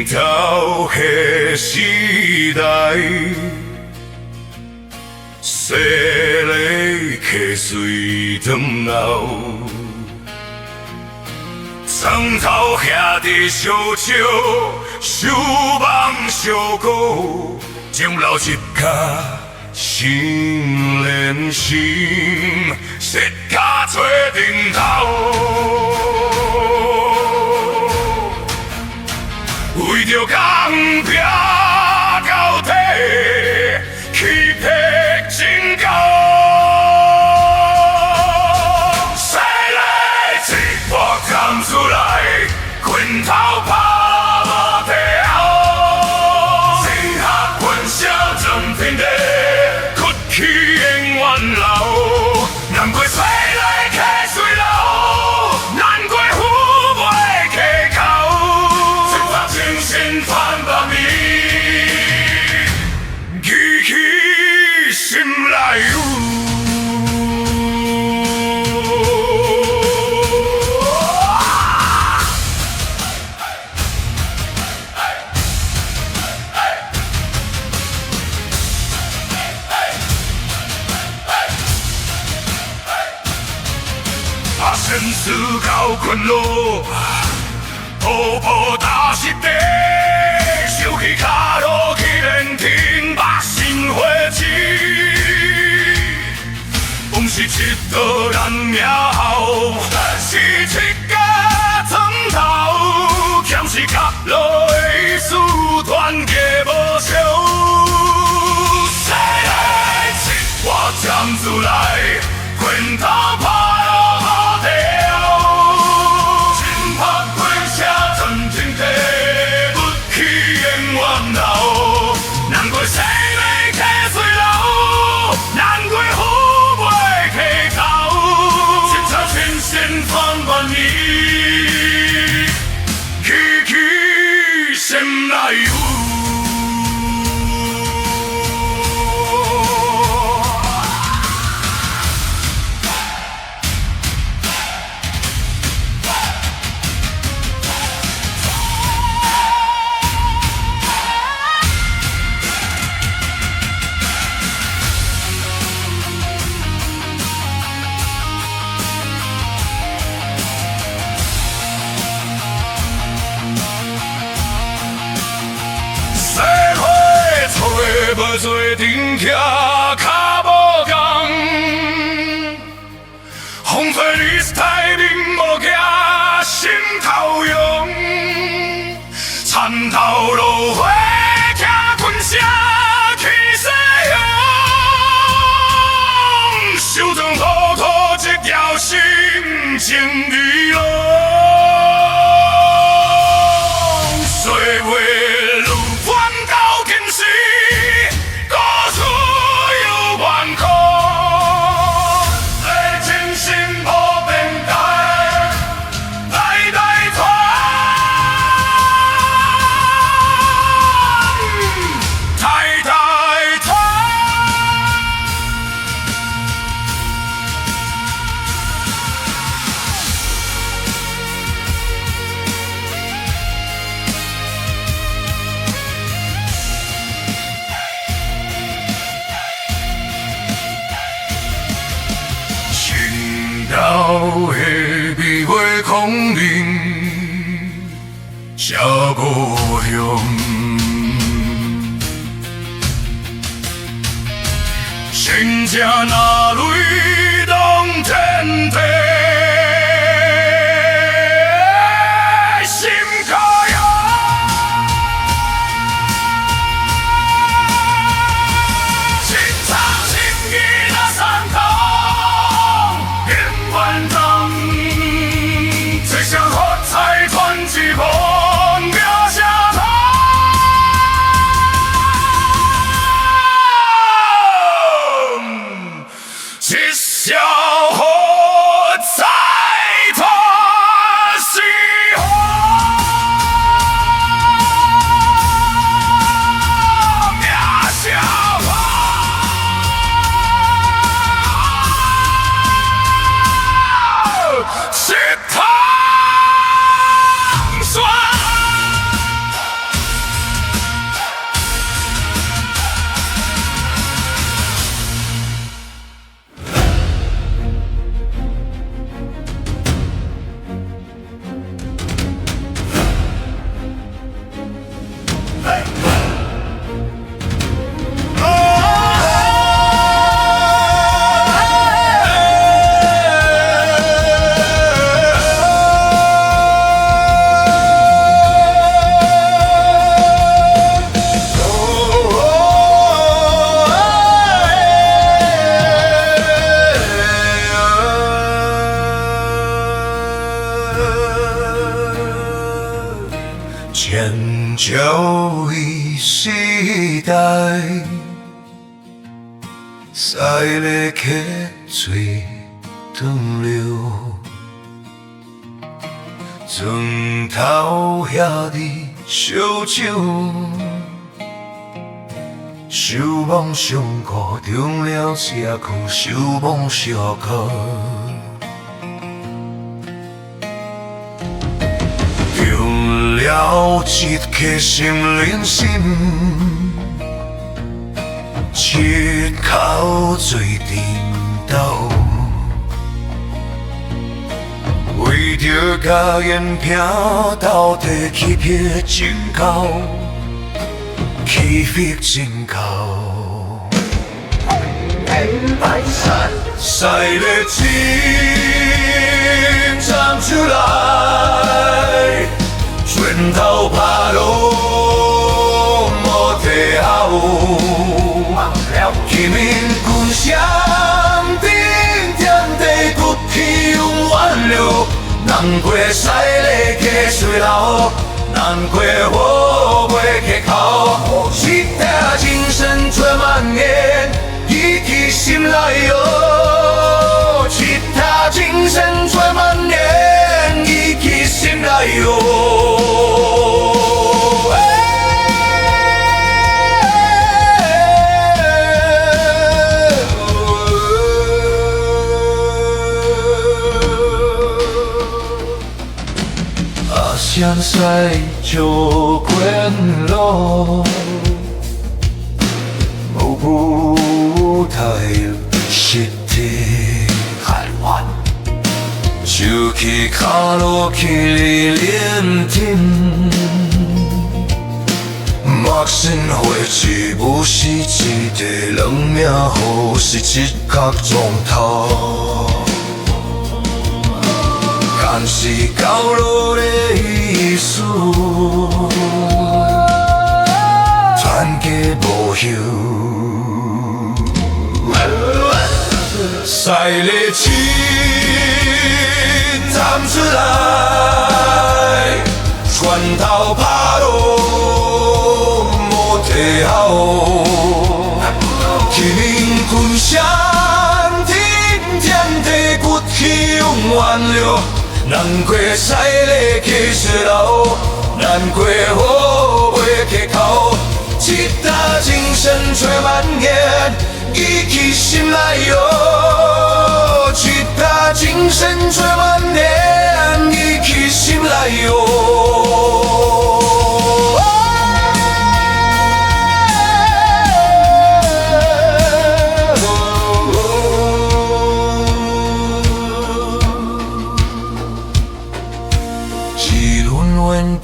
头的时代，细个客随长老，床头兄弟相笑，守望相顾，长老一家心连心，舌脚做顶头。 为着工拼到底，气魄真高。西来一波站出来，拳头拍无地后，天下群声震天地，屈起永远流。难怪西来客随老，难怪虎尾溪口。 真心盼望你，记起心内有。先思到困路。 步步踏实地，收起脚路去连天，百姓火起。不是一道咱命后，是一家床头，欠是脚路的意思，团结无相。西来一波站出来，拳头拍。 难怪西来客随老，难怪虎尾溪口，千差千线盼望你，起起心内有。 无做阵徛，脚无共，风吹日晒面无惊，心头勇，田头落花听群声去西洋，手中糊涂一条心情离落，岁月如翻到今时。 到下美花空灵，这故乡，真正那泪动天地。 一捧描下头，一笑红。人就已时代，在咧溪水长流，床头遐伫烧酒，守望上课，中了社区，守望社区。中了一颗心连心，一口做阵斗。为着家园拼斗，摕起血争口，起血争口。驶咧青站出来，拳头拍落无退后。人民军双顶点地骨气永远留，难过驶咧溪水流，难过雨袂溪口，一条精神做蔓延，记起心内哟，一条精神做蔓延，记起心内哟。相识就滚落，无舞台实体喊完，手起脚落去连天。陌生花枝不是一个人命好，是一角钟头。但是角落的意思，全家无休。驶咧青站出来，拳头拍落无退后。人民军双挺天地骨气永远留。难过驶咧溪水流，难过雨袂溪口，一打精神做蔓延，记起心内哟，一打精神做蔓延，记起心内哟。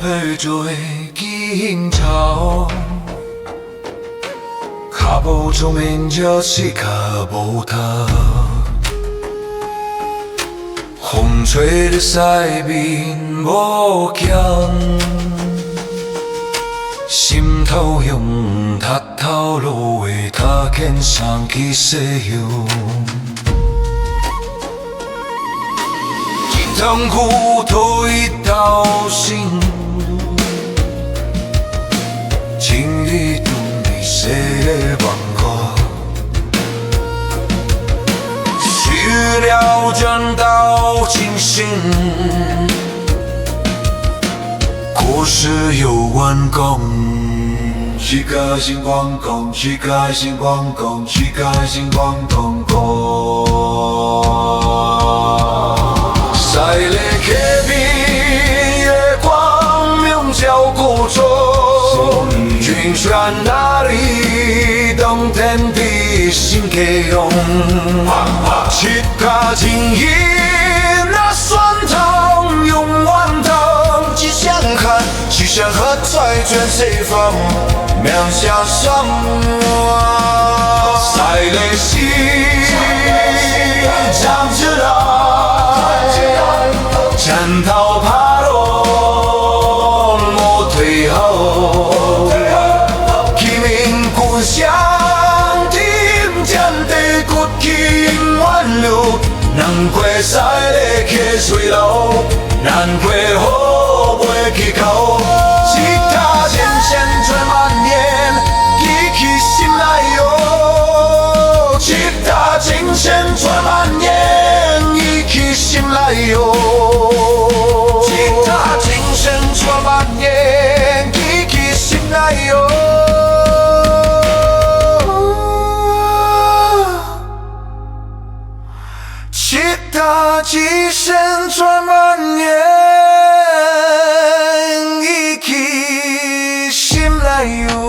配做金潮，脚步中面就是脚无踏，风吹咧西面无强，心头向塔头落的塔见上去西游。金汤裤头一道心。情侣都没谁忘过，去了转到清醒，故事有完工。一个星光光，一个星光光，一个星光光光。在咧溪边的光明照顾着。云轩那里等天地心给用，七个精英那酸汤永远汤，只想看，只想喝彩全西方，面向上，在内心站起来，战头爬落莫退后。双挺天地骨气永远留，难过驶咧溪水流，难过雨袂溪口。加油！